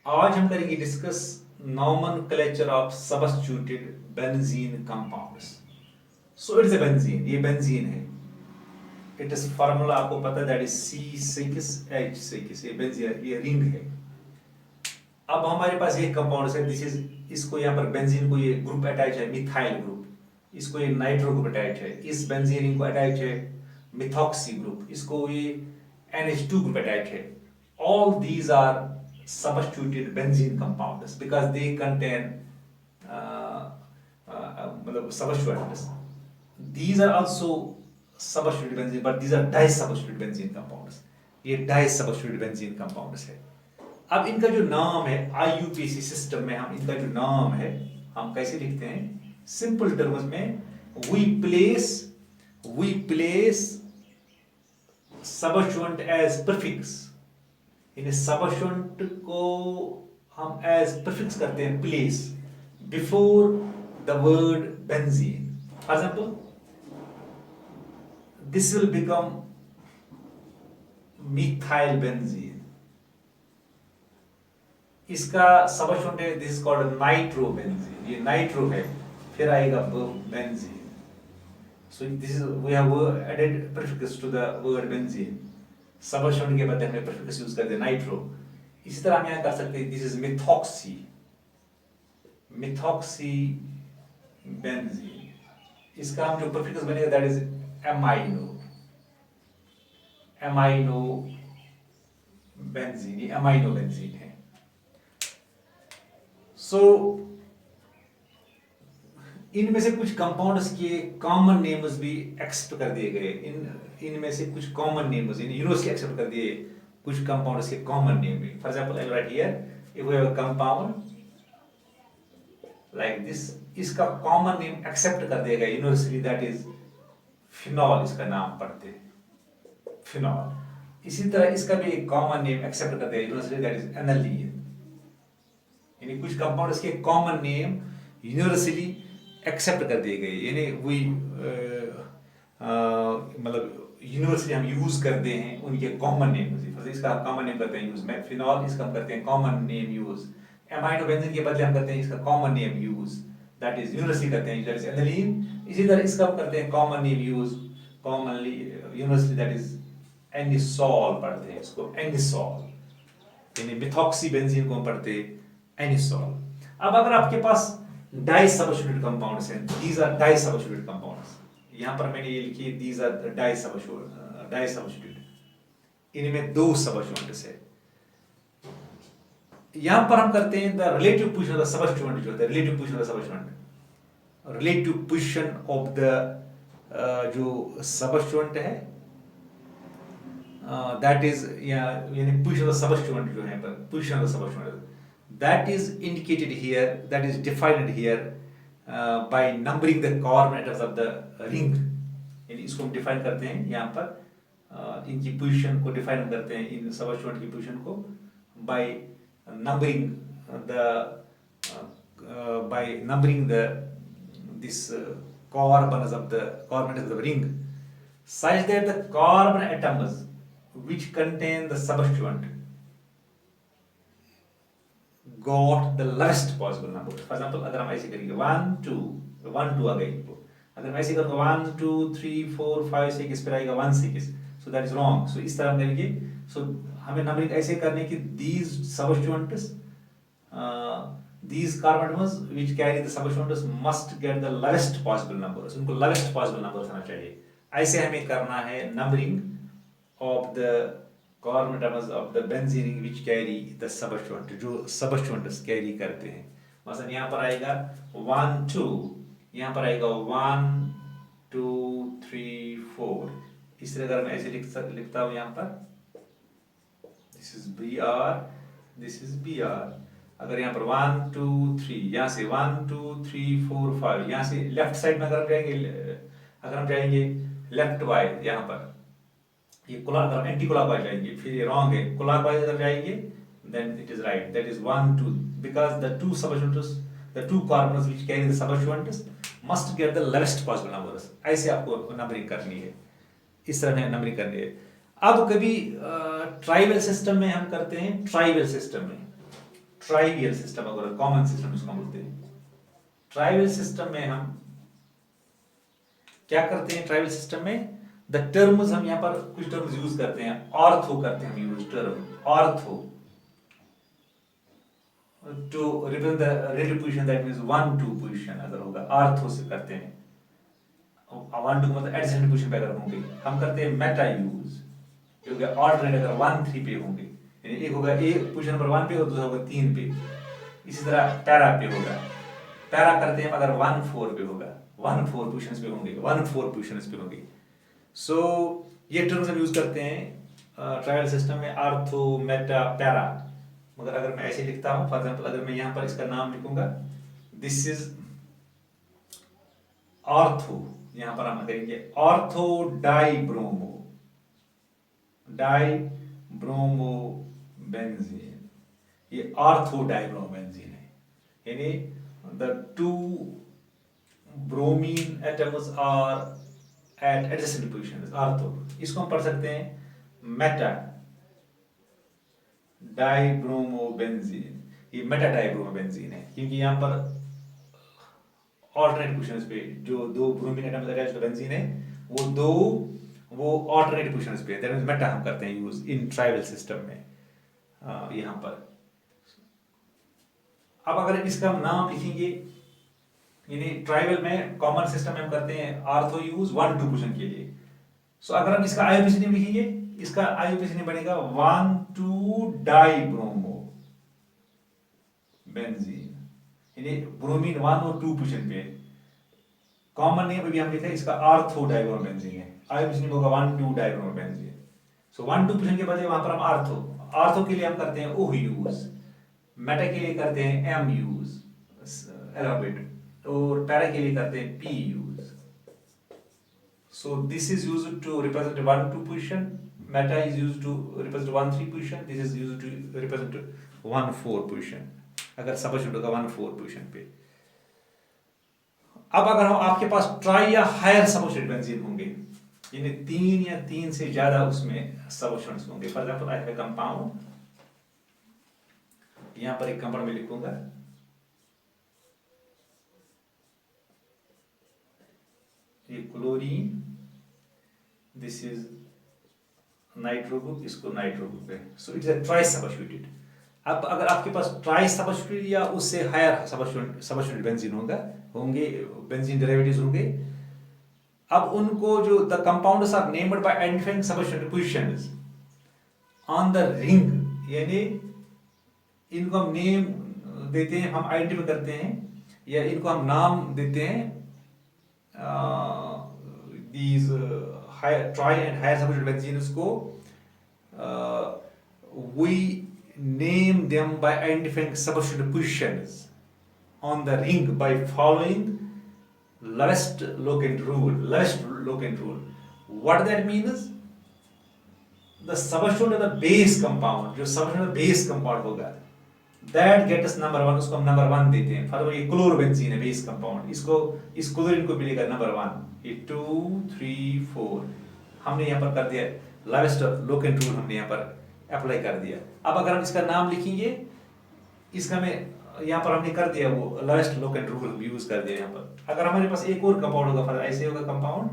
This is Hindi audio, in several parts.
आज हम करेंगे discuss nomenclature of substituted benzene compounds. So it's a benzene, ये बेंजीन है। इट इज फार्मूला आपको पता है, दैट इज C6H6। ये बेंजीन, ये रिंग है। अब हमारे पास ये कंपाउंड्स है, दिस इज, इसको यहाँ पर बेंजीन को ये ग्रुप अटैच है, मिथाइल ग्रुप। इसको ये नाइट्रो ग्रुप अटैच है। इस बेंजीन रिंग को अटैच है मिथॉक्सी ग्रुप। इसको ये NH2 ग्रुप अटैच है। All these are substituted benzene compounds because they contain substituents. These are also substituted benzene, but these are disubstituted benzene compounds. ये disubstituted benzene compounds है। अब इनका जो नाम है IUPAC सिस्टम में, हम इनका जो नाम है हम कैसे लिखते हैं सिंपल टर्म्स में, we place सबस्टिट्यूएंट एज प्रीफिक्स। यानी सबस्टिट्यूएंट को हम एज प्रीफिक्स करते हैं place before the word benzene. For example, this will become methyl benzene. इसका सबस्टिट्यूएंट है, this is called nitro benzene. ये नाइट्रो है, फिर आएगा benzene. So this is, we have added prefix to the word benzene. सबस्टिट्यूएंट के बाद हमने prefix यूज कर दिया नाइट्रो। इसी तरह हम यहाँ कर सकते हैं, this is methoxy benzene। इसका हम जो prefix बनेगा that is amino benzene। ये amino benzene है। So इनमें से कुछ कंपाउंड्स के कॉमन नेम्स भी एक्सेप्ट कर दिए गए। इनमें से कुछ कॉमन नेम्स यूनिवर्सली एक्सेप्ट कर दिए कुछ कंपाउंड्स के कॉमन नेम भी। For example, I write here, if we have a compound like this, इसका कॉमन नेम एक्सेप्ट कर दिया गया यूनिवर्सली, दैट इज फिनॉल। इसका नाम पढ़ते हैं फिनॉल। इसी तरह इसका भी एक कॉमन नेम एक्सेप्ट कर दिया यूनिवर्सली, दैट इज एनालीन। यानी कुछ कंपाउंड्स के कॉमन नेम यूनिवर्सली एक्सेप्ट कर दिए गए, यानी वही मतलब यूनिवर्सली हम यूज करते हैं उनके कॉमन नेम। इसका कॉमन नेम करते हैं यूज में फिनॉल, इसका हम करते हैं common name use. Amino benzene के बदले हम करते हैं इसका common name use, that is universally करते हैं, दैट इज एनालीन। इसी तरह इसका हम करते हैं common name use commonly universally, that is anisole पढ़ते हैं इसको, एनिसॉल। यानी मिथॉक्सी बेंजीन को हम पढ़ते हैं एनिसॉल। अब अगर आपके पास डाइसब्स्टिट्यूटेड कंपाउंड्स हैं, दीज आर डाइसब्स्टिट्यूटेड कंपाउंड्स। यहाँ पर मैंने ये लिखी, दीज आर डाइसब्स्टिट्यूटेड। इनमें दो सबस्टिट्यूएंट्स है। यहाँ पर हम करते हैं the relative position of the substituent. जो होता है relative position of the substituent, relative position of the जो सबस्टिट्यूएंट है, दैट इज, यानी पोजीशन ऑफ द सबस्टिट्यूएंट जो है, position of the substituent, that is indicated here, that is defined here by numbering the carbon atoms of the ring। यानी इसको हम डिफाइन करते हैं यहाँ पर, इनकी पोजीशन को डिफाइन करते हैं, इन सबस्टिट्यूएंट की पोजीशन को by numbering the this carbon atoms of the ring, such that the carbon atoms which contain the substituent got the lowest possible number। For example, अगर हम ऐसे करेंगे 1 2 आ गई, अगर हम ऐसे करेंगे 1 2 3 4 5 6, फिर आएगा 1 6, सो दैट इज रॉन्ग। सो इस तरह हम करेंगे। सो हमें नंबरिंग ऐसे करने की, these सबस्टिट्यूएंट्स, these carbon atoms which carry the substituents must get the lowest possible numbers। उनको lowest possible numbers होना चाहिए। ऐसे हमें करना है numbering of the carbon atoms of the benzene ring which carry the substituent, जो substituents कैरी करते हैं। मसलन यहाँ पर आएगा 1 2, यहाँ पर आएगा 1 2 3 4। इस तरह अगर मैं ऐसे लिखता हूँ यहाँ पर, this is Br, this is Br। अगर यहाँ पर 1 2 3, यहाँ से 1 2 3 4 5, यहाँ से लेफ्ट साइड में अगर हम जाएंगे लेफ्ट वाइज, यहाँ पर ये एंटी क्लॉकवाइज जाएंगे, फिर ये रॉन्ग है। क्लॉकवाइज अगर जाएंगे then it is right, that is 1 2, because the two substituents, the two carbons which carry the substituents must get the lowest possible numbers। ऐसे आपको नंबरिंग करनी है, इस तरह नंबरिंग करनी है। अब कभी ट्राइबल सिस्टम में हम करते हैं, ट्राइबल सिस्टम में ट्राइवियल सिस्टम, अगर कॉमन सिस्टम इसको बोलते हैं। ट्राइवियल सिस्टम में हम क्या करते हैं? ट्राइवियल सिस्टम में द टर्म्स, हम यहाँ पर कुछ टर्म्स यूज करते हैं। ऑर्थो करते हैं हम use term ortho to represent the relative position, that means 1-2 position अगर होगा ऑर्थो से करते हैं। 1-2 मतलब एडजेसेंट पोजीशन पे अगर होंगे। हम करते हैं मेटा यूज, जो कि ऑल्टरनेट अगर 1-3 पे होंगे, यानी एक होगा एक पोजीशन नंबर 1 पे और दूसरा होगा 3 पे। इसी तरह पैरा पे होगा, पैरा करते हैं अगर 1-4 पे होगा, 1-4 पोजीशंस पे होंगे, 1-4 पोजीशंस पे होंगे। सो ये टर्म्स हम यूज करते हैं ट्रायल सिस्टम में, आर्थो, मेटा, पैरा। मगर अगर मैं ऐसे लिखता हूं, फॉर एग्जांपल अगर मैं यहां पर इसका नाम लिखूंगा, दिस इज ऑर्थो, यहां पर हम करेंगे ऑर्थो डाइब्रोमो, डाइब्रोमो बेंजीन। ये ऑर्थो डाइब्रोमो बेंजीन है, यानी the two bromine atoms are at adjacent positions, ortho. इसको हम पढ़ सकते हैं मेटा डाइब्रोमोबेंजीन। ये मेटा डाइब्रोमोबेंजीन है, क्योंकि यहाँ पर ऑल्टरनेट पोजीशंस पे जो दो ब्रोमीन एटम्स अटैच्ड बेंजीन है, वो ऑल्टरनेट पोजीशंस पे, दैट मींस मेटा हम करते हैं यूज इन ट्राइबल सिस्टम में यहाँ पर। अब अगर इसका हम नाम लिखेंगे, यानी ट्राइबल में कॉमन सिस्टम में हम करते हैं आर्थो यूज 1-2 पोजीशन के लिए। सो अगर हम इसका आईयूपीएसी नेम लिखेंगे, इसका आईयूपीएसी नेम बनेगा 1,2 डाइब्रोमो बेंजीन, यानी ब्रोमीन 1 और 2 पोजीशन पे। कॉमन नेम अभी हम लिखा है इसका आर्थो डाइब्रोमो बेंजीन है, आईयूपीएसी नेम होगा 1,2 डाइब्रोमो बेंजीन। सो 1-2 पोजीशन के बजाय वहां पर हम आर्थो के लिए हम करते हैं ओह यूज, मेटा के लिए करते हैं एम यूज एलोबेट, और पैरा के लिए करते हैं P use. So this is used to represent 1-2 position, meta is used to represent 1-3 position, this is used to represent 1-4 position, अगर सबस्टिट्यूट होगा 1-4 पोजीशन पे। अब अगर हम आपके पास ट्राई या हायर सबस्टिट्यूट बेंजीन होंगे, यानी 3 या 3 से ज्यादा उसमें सबस्टिट्यूएंट्स होंगे। For example I have a compound, यहां पर एक कंपाउंड में लिखूंगा ये chlorine, this is nitro group, इसको नाइट्रो ग्रुप है। So it's a tri substituted. अब अगर आपके पास ट्राई सबस्टिट्यूटेड या उससे हायर सबस्टिट्यूटेड बेंजीन होंगे बेंजीन डेरिवेटिव्स होंगे, अब उनको जो the compounds are named by identifying substituted positions on the ring, यानी इनको हम नेम देते हैं, हम आइडेंटिफाई करते हैं या इनको हम नाम देते हैं these try and higher substitute benzenes को we name them by identifying substitute positions on the ring by following lowest locant rule. Lowest locant rule, what that means, the substitute of the base compound, जो substitute of the base compound होगा, that gets number 1, उसको हम नंबर 1 देते हैं। फॉर ये क्लोरोबेंजीन है बेस कंपाउंड, इसको इस क्लोरीन को मिलेगा नंबर 1। ये 2, 3, 4 हमने यहाँ पर कर दिया, लोवेस्ट लोकेंट रूल हमने यहाँ पर अप्लाई कर दिया। अब अगर हम इसका नाम लिखेंगे, इसका में यहाँ पर हमने कर दिया वो लोवेस्ट लोकेंट रूल हम यूज कर दिया यहाँ पर। अगर हमारे पास एक और कंपाउंड होगा, फॉर ऐसे होगा कंपाउंड,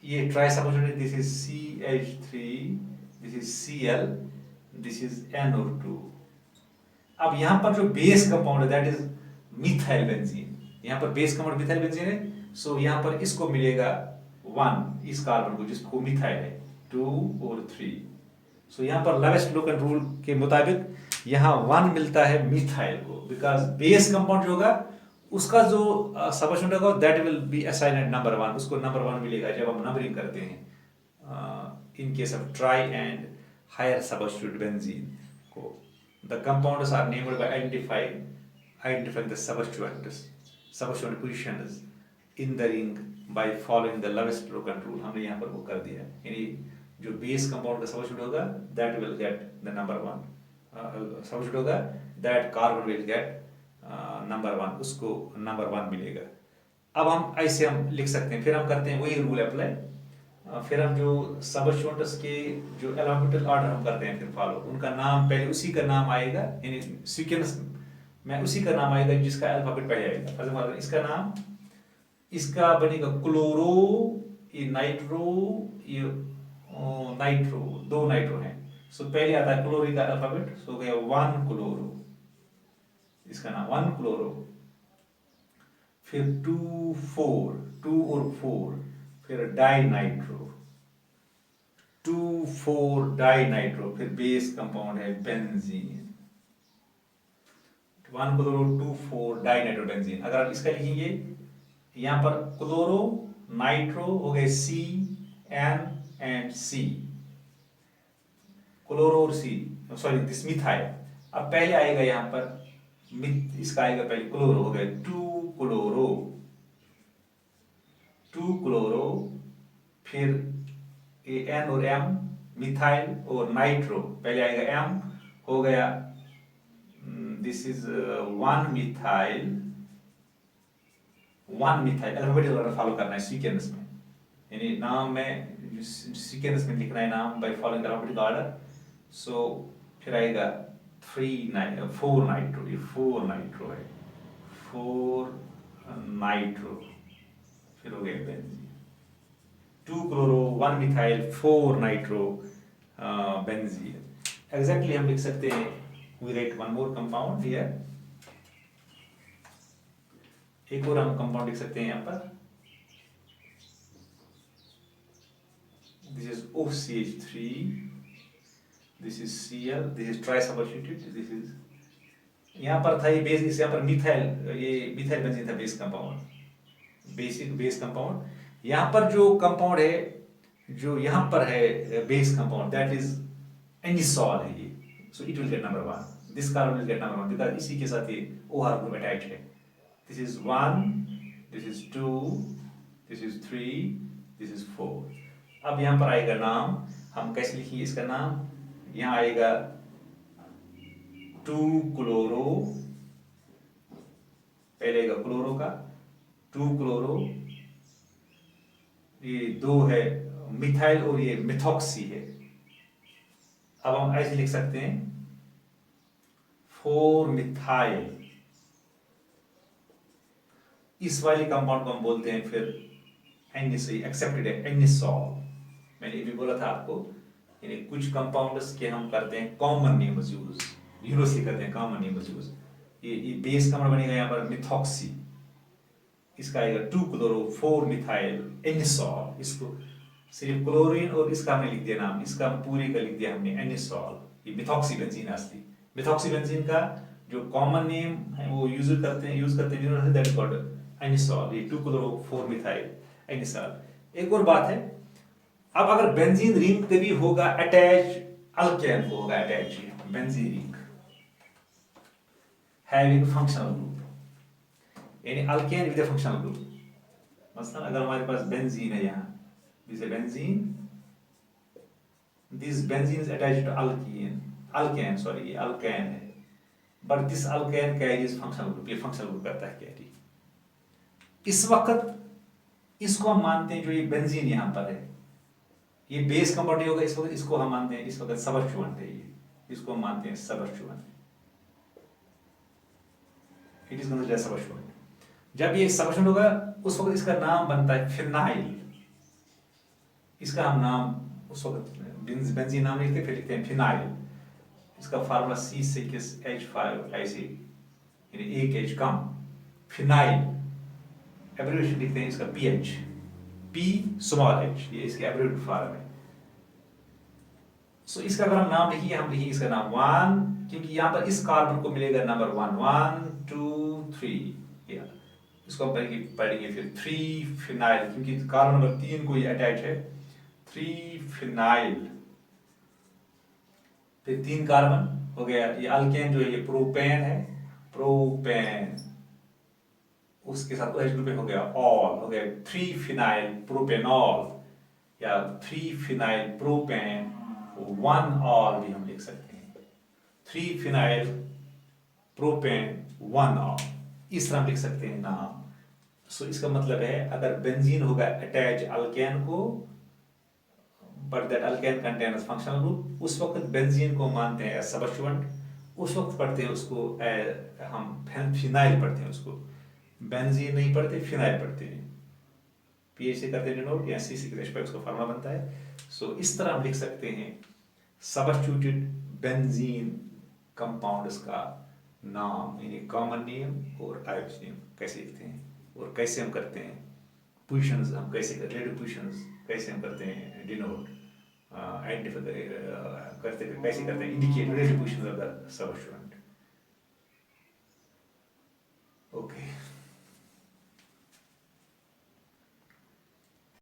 ये try substituted, this is CH3, this is Cl, this is NO2। अब यहां पर जो बेस कंपाउंड है दैट इज मिथाइल बेंजीन, यहां पर बेस कंपाउंड मिथाइल बेंजीन है। सो यहां पर इसको मिलेगा 1, इस कार्बन को जिसको मिथाइल है 2 और 3। सो यहां पर लोवेस्ट लोकेंट रूल के मुताबिक यहां 1 मिलता है मिथाइल को, बिकॉज बेस कंपाउंड जो होगा उसका जो सबस्टिट्यूट होगा that will be assigned at number 1, उसको नंबर 1 मिलेगा जब हम नंबरिंग करते हैं in case of try and higher substitute benzene को। The compounds are named by identifying the substituent positions in the ring by following the lowest locant rule। हमने यहाँ पर वो कर दिया, यानी जो बेस कंपाउंड का सबस्टिट्यूट होगा that will get the number 1, substitute होगा that carbon will get number 1, उसको नंबर 1 मिलेगा। अब हम ऐसे हम लिख सकते हैं, फिर हम करते हैं वही रूल अप्लाई फिर हम जो सबस्टिट्यूएंट्स के जो अल्फाबेटिकल ऑर्डर हम करते हैं फिर फॉलो, उनका नाम पहले उसी का नाम आएगा, यानी सीक्वेंस में उसी का नाम आएगा जिसका अल्फाबेट पहले आएगा। फॉर एग्जांपल इसका नाम, इसका बनेगा क्लोरो, ये नाइट्रो, ये नाइट्रो, दो नाइट्रो हैं। सो पहले आता है क्लोरो का अल्फाबेट, सो गया वन क्लोरो, इसका नाम वन क्लोरो। फिर टू फोर, टू और फोर, फिर di nitro, two four di nitro. फिर बेस कंपाउंड है benzene, one chloro two four di nitro benzene. अगर आप इसका लिखेंगे यहाँ पर क्लोरो नाइट्रो हो गए C N and C, chloro और सी, सॉरी दिस मिथाइल। अब पहले आएगा यहाँ पर इसका आएगा पहले क्लोरो, हो गया टू क्लोरो, टू क्लोरो। फिर एन और एम मिथाइल और नाइट्रो, पहले आएगा एम, हो गया this is one methyl, one methyl. Alphabetical order follow करना है सीक्वेंस में, यानी नाम में सीक्वेंस में लिखना है नाम by following alphabetical order. So फिर आएगा फोर नाइट्रो, ये फोर नाइट्रो है, फोर नाइट्रो। फिर हो गया benzene, two chloro one methyl four nitro benzene. Exactly हम लिख सकते हैं, we write one more compound here, एक और हम कंपाउंड लिख सकते हैं यहाँ पर, this is OCH3, this is Cl, this is trisubstituted, this is, यहाँ पर था ये बेस, इस यहाँ पर मिथाइल, ये मिथाइल बेंजीन था base compound, basic base compound. यहाँ पर जो कंपाउंड है, जो यहाँ पर है base compound, that is anisole है ये, so it will get number one, this carbon will get number one because इसी के साथ ये OR ग्रुप अटैच है। This is one, this is two, this is three, this is four. अब यहाँ पर आएगा नाम, हम कैसे लिखेंगे इसका नाम, यहाँ आएगा टू क्लोरो, पहले आएगा क्लोरो का, टू क्लोरो, ये दो है मिथाइल और ये मिथॉक्सी है। अब हम ऐसे लिख सकते हैं फोर मिथाइल, इस वाली कंपाउंड को हम बोलते हैं फिर एक्सेप्टेड है एनिसॉल। मैंने ये भी बोला था आपको, यानी कुछ कंपाउंड्स के हम करते हैं कॉमन नेम्स यूज, यूनिवर्सली करते हैं कॉमन नेम्स यूज। ये बेस कंपाउंड बनेगा यहाँ पर मिथॉक्सी, इसका आएगा to chloro four methyl anisole. इसको सिर्फ क्लोरीन और इसका हमने लिख दिया नाम, इसका पूरे का लिख दिया हमने एनिसॉल। ये मिथॉक्सी बेंजीन असली, मिथॉक्सी बेंजीन का जो कॉमन नेम है वो यूज करते हैं universally, that is called anisole, ये two chloro four methyl anisole. एक और बात है, अब अगर बेंजीन रिंग कभी होगा अटैच अल्केन को, होगा attach benzene ring having functional group, यानी अल्केन विद फंक्शनल ग्रुप। मसलन अगर हमारे पास बेंजीन है, यहाँ this benzene, this benzene is attached to alkane, sorry ये अल्केन है, but this alkane carries functional group, ये फंक्शनल ग्रुप करता है कैरी। इस वक्त इसको हम मानते हैं, जो ये बेंजीन यहाँ पर है ये बेस कंपाउंड नहीं होगा इस वक्त, इसको हम मानते हैं इस वक्त सबस्टिट्यूएंट है ये, इसको हम मानते हैं सबस्टिट्यूएंट, इट इज कंसीडर्ड एज सबस्टिट्यूएंट। जब ये सबस्टिट्यूएंट होगा उस वक्त इसका नाम बनता है फिनाइल, इसका हम नाम उस वक्त बेंजीन नाम लिखते हैं, फिर लिखते हैं फिनाइल। इसका फार्मूला C6H5 ऐसे, यानी एक H कम, फिनाइल। एब्रिविएशन लिखते हैं इसका PH, P स्मॉल h, ये इसकी एब्रिविएटेड फॉर्म है। सो इसका अगर हम नाम लिखिए, हम लिखिए इसका नाम वन, क्योंकि यहाँ पर इस कार्बन को मिलेगा number one, one two three, इसको हम पढ़ेंगे फिर थ्री फिनाइल, क्योंकि कार्बन नंबर 3 को ये अटैच है, थ्री फिनाइल। फिर 3 कार्बन हो गया, ये अल्केन जो है ये प्रोपेन है, प्रोपेन, उसके साथ OH ग्रुप हो गया ऑल, हो गया 3 फिनाइल प्रोपेनॉल, या 3 फिनाइल प्रोपेन 1 ऑल भी हम लिख सकते हैं, 3 फिनाइल प्रोपेन 1 ऑल, इस तरह हम लिख सकते हैं नाम। सो इसका मतलब है अगर बेंजीन होगा अटैच अल्केन को, but that alkane contains functional group, उस वक्त बेंजीन को मानते हैं सबस्टिट्यूएंट, उस वक्त पढ़ते हैं उसको हम फिनाइल पढ़ते हैं उसको, बेंजीन नहीं पढ़ते, फिनाइल पढ़ते हैं। पीएच से करते हैं डिनोट या सी के रेस्पेक्ट उसका फार्मूला बनता है। सो इस तरह हम लिख सकते हैं सबस्टिट्यूटेड बेंजीन कंपाउंड्स का नाम, यानी कॉमन नेम और आयोज नेम कैसे लिखते हैं और कैसे हम करते हैं पोजिशंस, हम कैसे रिलेटिव पोजिशंस कैसे हम करते हैं डिनोट, आइडेंटिफाई करते कैसे करते हैं indicate relative positions of the सबस्टिट्यूएंट।